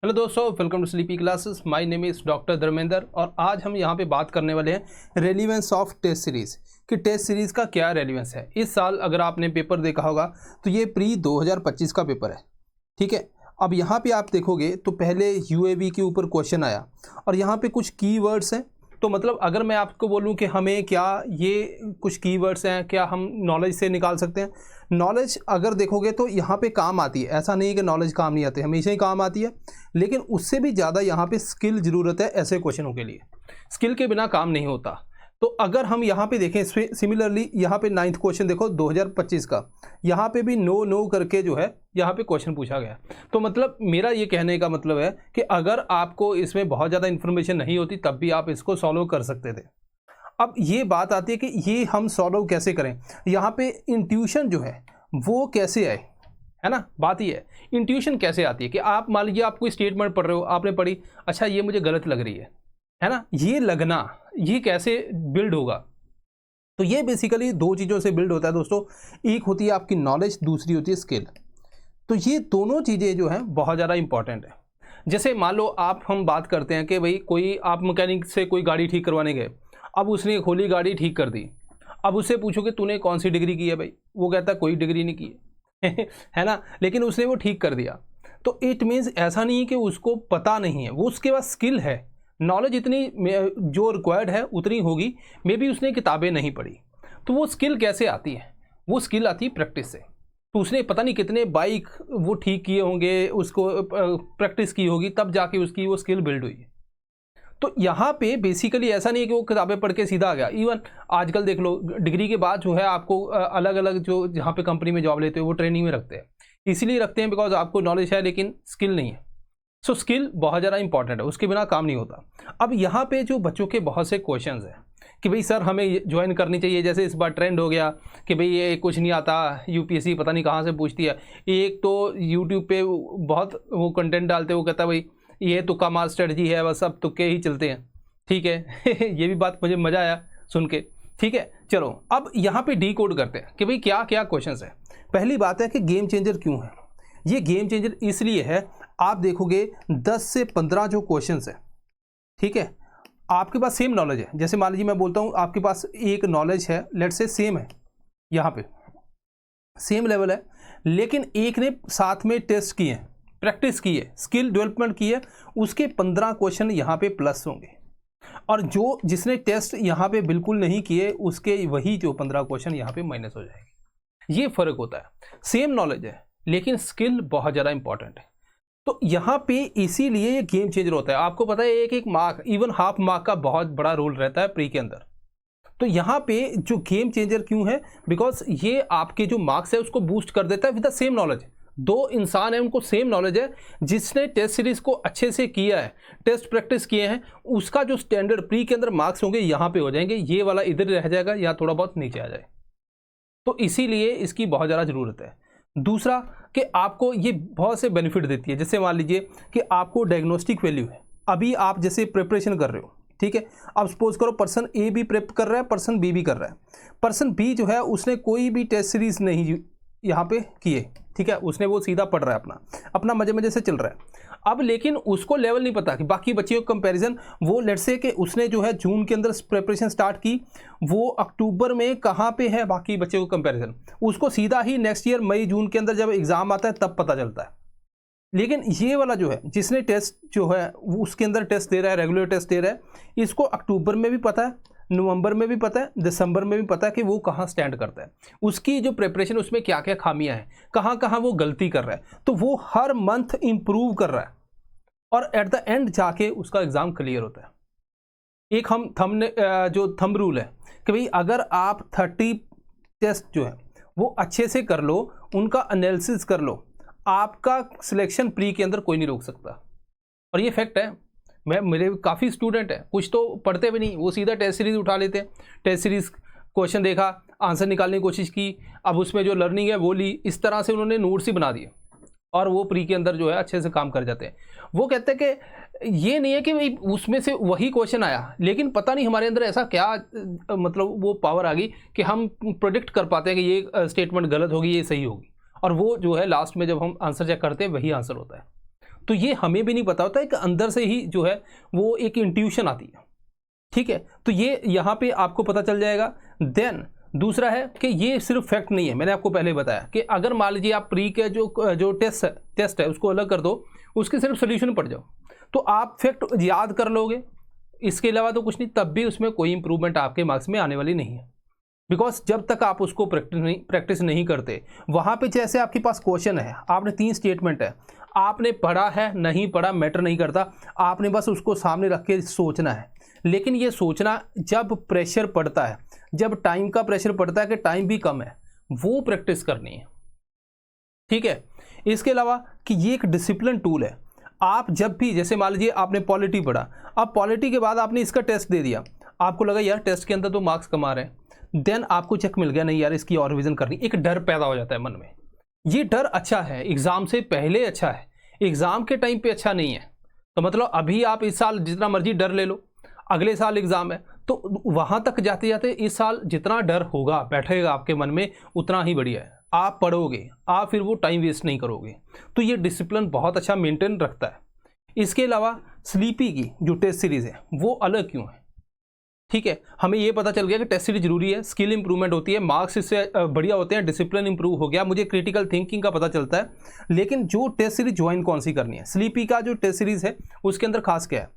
Hello दोस्तों, welcome to sleepy classes. My name is doctor Dharmendra और आज हम यहाँ पे बात करने वाले हैं रेलिवेंस ऑफ टेस्ट सीरीज़ कि टेस्ट सीरीज़ का क्या रेलिवेंस है। इस साल अगर आपने पेपर देखा होगा तो ये प्री 2025 का पेपर है, ठीक है। अब यहाँ पे आप देखोगे तो पहले यूएवी के ऊपर क्वेश्चन आया और यहाँ पे कुछ कीवर्ड्स हैं। तो मतलब अगर मैं आपको बोलूँ कि हमें क्या ये कुछ कीवर्ड्स हैं, क्या हम नॉलेज से निकाल सकते हैं। नॉलेज अगर देखोगे तो यहाँ पे काम आती है, ऐसा नहीं है कि नॉलेज काम नहीं आती, हमेशा ही काम आती है, लेकिन उससे भी ज़्यादा यहाँ पे स्किल ज़रूरत है ऐसे क्वेश्चनों के लिए। स्किल के बिना काम नहीं होता। तो अगर हम यहाँ पे देखें सिमिलरली यहाँ पे 9th क्वेश्चन देखो 2025 का, यहाँ पे भी नो करके जो है यहाँ पे क्वेश्चन पूछा गया। तो मतलब मेरा ये कहने का मतलब है कि अगर आपको इसमें बहुत ज़्यादा इन्फॉर्मेशन नहीं होती तब भी आप इसको सॉल्व कर सकते थे। अब ये बात आती है कि ये हम सॉल्व कैसे करें, यहाँ पे इंट्यूशन जो है वो कैसे आए, है ना। बात ये है इंट्यूशन कैसे आती है कि आप मान लीजिए आप कोई स्टेटमेंट पढ़ रहे हो, आपने पढ़ी, अच्छा ये मुझे गलत लग रही है ना। ये लगना ये कैसे बिल्ड होगा, तो ये बेसिकली दो चीज़ों से बिल्ड होता है दोस्तों। एक होती है आपकी नॉलेज, दूसरी होती है स्किल। तो ये दोनों चीज़ें जो हैं बहुत ज़्यादा इंपॉर्टेंट है। जैसे मान लो हम बात करते हैं कि भाई कोई आप मैकेनिक से कोई गाड़ी ठीक करवाने गए, अब उसने खोली गाड़ी ठीक कर दी। अब उससे पूछो कि तूने कौन सी डिग्री की है भाई, वो कहता है कोई डिग्री नहीं की है है ना, लेकिन उसने वो ठीक कर दिया। तो इट मीन्स ऐसा नहीं है कि उसको पता नहीं है, वो उसके पास स्किल है, नॉलेज इतनी जो रिक्वायर्ड है उतनी होगी, मे बी उसने किताबें नहीं पढ़ी। तो वो स्किल कैसे आती है, वो स्किल आती है प्रैक्टिस से। तो उसने पता नहीं कितने बाइक वो ठीक किए होंगे, उसको प्रैक्टिस की होगी, तब जाके उसकी वो स्किल बिल्ड हुई है। तो यहाँ पे बेसिकली ऐसा नहीं है कि वो किताबें पढ़ के सीधा आ गया। इवन आजकल देख लो डिग्री के बाद जो है आपको अलग अलग जो जहाँ पे कंपनी में जॉब लेते हो वो ट्रेनिंग में रखते हैं। इसीलिए रखते हैं बिकॉज आपको नॉलेज है लेकिन स्किल नहीं है। सो स्किल बहुत ज़्यादा इंपॉर्टेंट है, उसके बिना काम नहीं होता। अब यहाँ पे जो बच्चों के बहुत से क्वेश्चंस हैं कि भाई सर हमें ज्वाइन करनी चाहिए, जैसे इस बार ट्रेंड हो गया कि भाई ये कुछ नहीं आता, यूपीएससी पता नहीं कहाँ से पूछती है। एक तो यूट्यूब पे बहुत वो कंटेंट डालते, वो कहता है भाई ये तुक्का मार स्ट्रेटजी है, बस अब तुक्के ही चलते हैं, ठीक है ये भी बात मुझे मज़ा आया सुन के, ठीक है। चलो अब यहाँ पे डी कोड करते हैं कि भाई क्या क्या क्वेश्चंस है। पहली बात है कि गेम चेंजर क्यों है। ये गेम चेंजर इसलिए है, आप देखोगे 10 से 15 जो क्वेश्चंस है, ठीक है, आपके पास सेम नॉलेज है। जैसे मान लीजिए मैं बोलता हूँ आपके पास एक नॉलेज है, लेट्स से सेम है, यहाँ पे सेम लेवल है, लेकिन एक ने साथ में टेस्ट किए हैं, प्रैक्टिस की है, स्किल डेवलपमेंट की है, उसके 15 क्वेश्चन यहाँ पे प्लस होंगे। और जो जिसने टेस्ट यहाँ पे बिल्कुल नहीं किए उसके वही जो 15 क्वेश्चन यहाँ पे माइनस हो जाएंगे। ये फर्क होता है। सेम नॉलेज है लेकिन स्किल बहुत ज़्यादा इंपॉर्टेंट है। तो यहाँ पे इसीलिए ये गेम चेंजर होता है। आपको पता है एक मार्क, इवन हाफ मार्क का बहुत बड़ा रोल रहता है प्री के अंदर। तो यहाँ पे जो गेम चेंजर क्यों है, बिकॉज ये आपके जो मार्क्स है उसको बूस्ट कर देता है विद द सेम नॉलेज। दो इंसान है उनको सेम नॉलेज है, जिसने टेस्ट सीरीज को अच्छे से किया है, टेस्ट प्रैक्टिस किए हैं, उसका जो स्टैंडर्ड प्री के अंदर मार्क्स होंगे यहाँ पे हो जाएंगे, ये वाला इधर रह जाएगा या थोड़ा बहुत नीचे आ जाए। तो इसीलिए इसकी बहुत ज़्यादा ज़रूरत है। दूसरा कि आपको ये बहुत से बेनिफिट देती है। जैसे मान लीजिए कि आपको डायग्नोस्टिक वैल्यू है, अभी आप जैसे प्रिपरेशन कर रहे हो, ठीक है। अब सपोज करो पर्सन ए भी प्रेप कर रहा है, पर्सन बी भी कर रहा है। पर्सन बी जो है उसने कोई भी टेस्ट सीरीज नहीं यहाँ पे किए, ठीक है, उसने वो सीधा पढ़ रहा है, अपना मजे मजे से चल रहा है। अब लेकिन उसको लेवल नहीं पता कि बाकी बच्चियों का कंपैरिजन, वो लेट्स से कि उसने जो है जून के अंदर प्रिपरेशन स्टार्ट की, वो अक्टूबर में कहाँ पे है बाकी बच्चों का कंपैरिजन, उसको सीधा ही नेक्स्ट ईयर मई जून के अंदर जब एग्ज़ाम आता है तब पता चलता है। लेकिन ये वाला जो है जिसने टेस्ट जो है वो उसके अंदर टेस्ट दे रहा है, रेगुलर टेस्ट दे रहा है, इसको अक्टूबर में भी पता है, नवंबर में भी पता है, दिसंबर में भी पता है कि वो कहाँ स्टैंड करता है, उसकी जो प्रिपरेशन उसमें क्या क्या खामियां हैं, कहाँ कहाँ वो गलती कर रहा है। तो वो हर मंथ इम्प्रूव कर रहा है और एट द एंड जाके उसका एग्ज़ाम क्लियर होता है। एक जो थंब रूल है कि भाई अगर आप 30 टेस्ट जो है वो अच्छे से कर लो, उनका एनालिसिस कर लो, आपका सिलेक्शन प्री के अंदर कोई नहीं रोक सकता। और ये फैक्ट है। मेरे काफ़ी स्टूडेंट हैं, कुछ तो पढ़ते भी नहीं, वो सीधा टेस्ट सीरीज़ उठा लेते हैं, टेस्ट सीरीज़ क्वेश्चन देखा, आंसर निकालने की कोशिश की, अब उसमें जो लर्निंग है वो ली, इस तरह से उन्होंने नोट्स ही बना दिए और वो प्री के अंदर जो है अच्छे से काम कर जाते हैं। वो कहते हैं कि ये नहीं है कि भाई उसमें से वही क्वेश्चन आया, लेकिन पता नहीं हमारे अंदर ऐसा क्या मतलब वो पावर आ गई कि हम प्रोडिक्ट कर पाते हैं कि ये स्टेटमेंट गलत होगी, ये सही होगी, और वो जो है लास्ट में जब हम आंसर चेक करते हैं वही आंसर होता है। तो ये हमें भी नहीं पता होता है कि अंदर से ही जो है वो एक इंट्यूशन आती है, ठीक है। तो ये यहाँ पे आपको पता चल जाएगा। देन दूसरा है कि ये सिर्फ फैक्ट नहीं है, मैंने आपको पहले बताया कि अगर मान लीजिए आप प्री के जो टेस्ट है उसको अलग कर दो, उसके सिर्फ सोल्यूशन पढ़ जाओ तो आप फैक्ट याद कर लोगे, इसके अलावा तो कुछ नहीं, तब भी उसमें कोई इंप्रूवमेंट आपके मार्क्स में आने वाली नहीं है। बिकॉज जब तक आप उसको प्रैक्टिस नहीं करते, वहाँ पे जैसे आपके पास क्वेश्चन है, आपने 3 स्टेटमेंट है, आपने पढ़ा है नहीं पढ़ा मैटर नहीं करता, आपने बस उसको सामने रख के सोचना है। लेकिन ये सोचना जब प्रेशर पड़ता है, जब टाइम का प्रेशर पड़ता है कि टाइम भी कम है, वो प्रैक्टिस करनी है, ठीक है। इसके अलावा कि ये एक डिसिप्लिन टूल है। आप जब भी, जैसे मान लीजिए आपने पॉलिटी पढ़ा, अब पॉलिटी के बाद आपने इसका टेस्ट दे दिया, आपको लगा यार टेस्ट के अंदर तो मार्क्स कम आ रहे हैं, देन आपको चेक मिल गया नहीं यार इसकी और रिवीजन करनी, एक डर पैदा हो जाता है मन में। ये डर अच्छा है, एग्जाम से पहले अच्छा है, एग्जाम के टाइम पे अच्छा नहीं है। तो मतलब अभी आप इस साल जितना मर्जी डर ले लो, अगले साल एग्जाम है, तो वहां तक जाते जाते इस साल जितना डर होगा बैठेगा आपके मन में उतना ही बढ़िया है। आप पढ़ोगे, आप फिर वो टाइम वेस्ट नहीं करोगे। तो ये डिसिप्लिन बहुत अच्छा मेंटेन रखता है। इसके अलावा स्लीपी की जो टेस्ट सीरीज है वो अलग क्यों है, ठीक है। हमें ये पता चल गया कि टेस्ट सीरीज जरूरी है, स्किल इंप्रूवमेंट होती है, मार्क्स इससे बढ़िया होते हैं, डिसिप्लिन इंप्रूव हो गया, मुझे क्रिटिकल थिंकिंग का पता चलता है। लेकिन जो टेस्ट सीरीज ज्वाइन कौन सी करनी है, स्लीपी का जो टेस्ट सीरीज है उसके अंदर खास क्या है,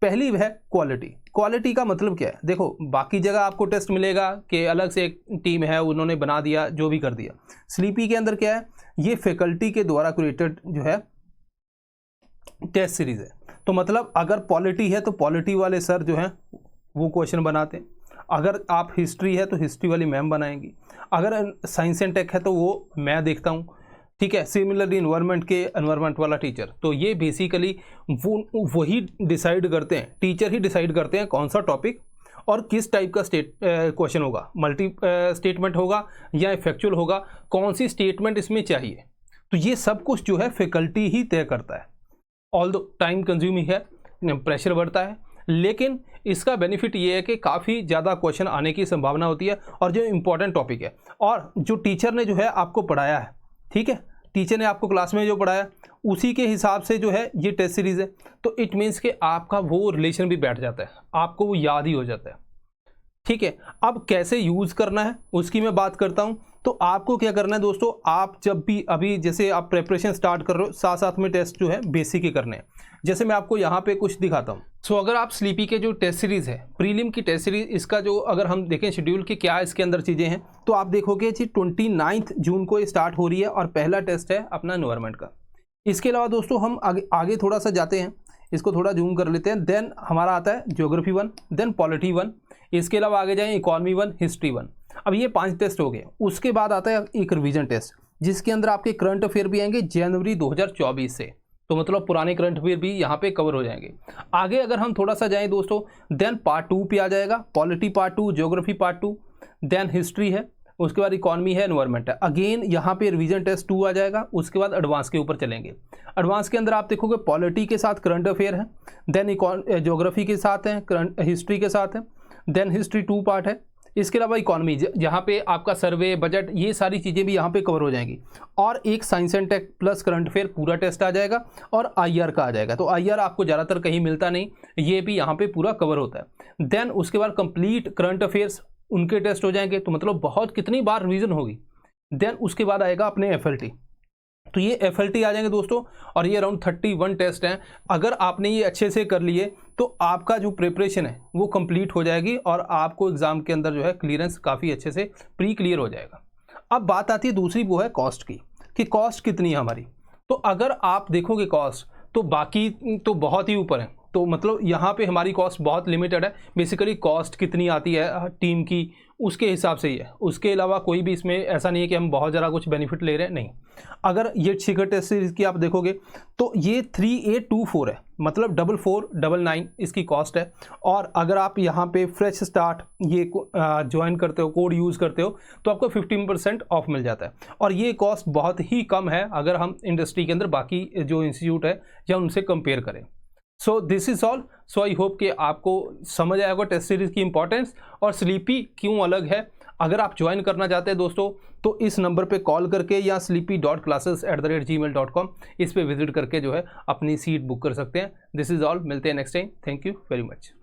पहली है क्वालिटी। क्वालिटी का मतलब क्या है, देखो बाकी जगह आपको टेस्ट मिलेगा कि अलग से एक टीम है उन्होंने बना दिया जो भी कर दिया, स्लीपी के अंदर क्या है, ये फैकल्टी के द्वारा क्रिएटेड जो है टेस्ट सीरीज है। तो मतलब अगर पॉलिटी है तो पॉलिटी वाले सर जो हैं वो क्वेश्चन बनाते हैं, अगर आप हिस्ट्री है तो हिस्ट्री वाली मैम बनाएंगी, अगर साइंस एंड टेक है तो वो मैं देखता हूँ, ठीक है। सिमिलरली इन्वायरमेंट के एनवायरमेंट वाला टीचर, तो ये बेसिकली वही डिसाइड करते हैं, टीचर ही डिसाइड करते हैं कौन सा टॉपिक और किस टाइप का क्वेश्चन होगा, मल्टी स्टेटमेंट होगा या फैक्चुअल होगा, कौन सी स्टेटमेंट इसमें चाहिए। तो ये सब कुछ जो है फैकल्टी ही तय करता है। ऑल्दो टाइम कंज्यूमिंग है, प्रेशर बढ़ता है, लेकिन इसका बेनिफिट ये है कि काफ़ी ज़्यादा क्वेश्चन आने की संभावना होती है और जो इम्पोर्टेंट टॉपिक है और जो टीचर ने जो है आपको पढ़ाया है, ठीक है, टीचर ने आपको क्लास में जो पढ़ाया उसी के हिसाब से जो है ये टेस्ट सीरीज है, तो इट मीन्स कि आपका वो रिलेशन भी बैठ जाता है, आपको वो याद ही हो जाता है, ठीक है। अब कैसे यूज़ करना है उसकी मैं बात करता हूँ। तो आपको क्या करना है दोस्तों, आप जब भी अभी जैसे आप प्रेपरेशन स्टार्ट कर रहे हो, साथ साथ में टेस्ट जो है बेसिक ही करने हैं। जैसे मैं आपको यहाँ पे कुछ दिखाता हूँ। सो अगर आप स्लीपी के जो टेस्ट सीरीज़ है, प्रीलिम की टेस्ट सीरीज, इसका जो अगर हम देखें शेड्यूल की क्या इसके अंदर चीज़ें हैं, तो आप देखोगे जी 29 जून को ये स्टार्ट हो रही है और पहला टेस्ट है अपना एनवायरनमेंट का। इसके अलावा दोस्तों हम आगे थोड़ा सा जाते हैं, इसको थोड़ा जूम कर लेते हैं। देन हमारा आता है ज्योग्राफी 1, देन पॉलिटी 1, इसके अलावा आगे जाएँ इकॉनमी 1, हिस्ट्री 1। अब ये 5 टेस्ट हो गए। उसके बाद आता है एक रिवीजन टेस्ट जिसके अंदर आपके करंट अफेयर भी आएंगे जनवरी 2024 से, तो मतलब पुराने करंट अफेयर भी यहाँ पे कवर हो जाएंगे। आगे अगर हम थोड़ा सा जाएं दोस्तों, देन पार्ट 2 पे आ जाएगा, polity part 2, geography part 2, then history है, उसके बाद इकॉनमी है, एनवायरनमेंट है। अगेन यहाँ पे रिवीजन टेस्ट 2 आ जाएगा। उसके बाद एडवांस के ऊपर चलेंगे। एडवांस के अंदर आप देखोगे पॉलिटी के साथ करंट अफेयर है, देन ज्योग्राफी के साथ है, करंट हिस्ट्री के साथ है, देन हिस्ट्री 2 पार्ट है। इसके अलावा इकॉनमी जहाँ पे आपका सर्वे, बजट, ये सारी चीज़ें भी यहाँ पे कवर हो जाएंगी। और एक science and tech plus current affair पूरा टेस्ट आ जाएगा और आईआर का आ जाएगा। तो आईआर आपको ज़्यादातर कहीं मिलता नहीं, ये भी यहाँ पे पूरा कवर होता है। देन उसके बाद कंप्लीट करंट अफेयर्स उनके टेस्ट हो जाएंगे, तो मतलब बहुत कितनी बार रिवीजन होगी। देन उसके बाद आएगा अपने एफएलटी, तो ये एफएलटी आ जाएंगे दोस्तों, और ये अराउंड 31 टेस्ट हैं। अगर आपने ये अच्छे से कर लिए तो आपका जो प्रिपरेशन है वो कंप्लीट हो जाएगी और आपको एग्जाम के अंदर जो है क्लियरेंस काफ़ी अच्छे से प्री क्लियर हो जाएगा। अब बात आती है दूसरी, वो है कॉस्ट की, कि कॉस्ट कितनी है हमारी। तो अगर आप देखोगे कॉस्ट तो बाकी तो बहुत ही ऊपर है, तो मतलब यहाँ पे हमारी कॉस्ट बहुत लिमिटेड है। बेसिकली कॉस्ट कितनी आती है टीम की उसके हिसाब से ही है, उसके अलावा कोई भी इसमें ऐसा नहीं है कि हम बहुत ज़्यादा कुछ बेनिफिट ले रहे हैं, नहीं। अगर ये शिखर टेस्ट सीरीज़ की आप देखोगे तो ये 3824 है, मतलब 4499 इसकी कॉस्ट है। और अगर आप यहाँ पे फ्रेश स्टार्ट ये ज्वाइन करते हो, कोड यूज़ करते हो, तो आपको 15% ऑफ मिल जाता है। और ये कॉस्ट बहुत ही कम है अगर हम इंडस्ट्री के अंदर बाकी जो इंस्टीट्यूट है या उनसे कंपेयर करें। So this is all. So I hope कि आपको समझ आया होगा टेस्ट सीरीज़ की इंपॉर्टेंस और स्लीपी क्यों अलग है। अगर आप ज्वाइन करना चाहते हैं दोस्तों तो इस नंबर पे कॉल करके या sleepy.classes@gmail.com इस पे विजिट करके जो है अपनी सीट बुक कर सकते हैं। दिस इज़ ऑल, मिलते हैं next time. Thank you very much.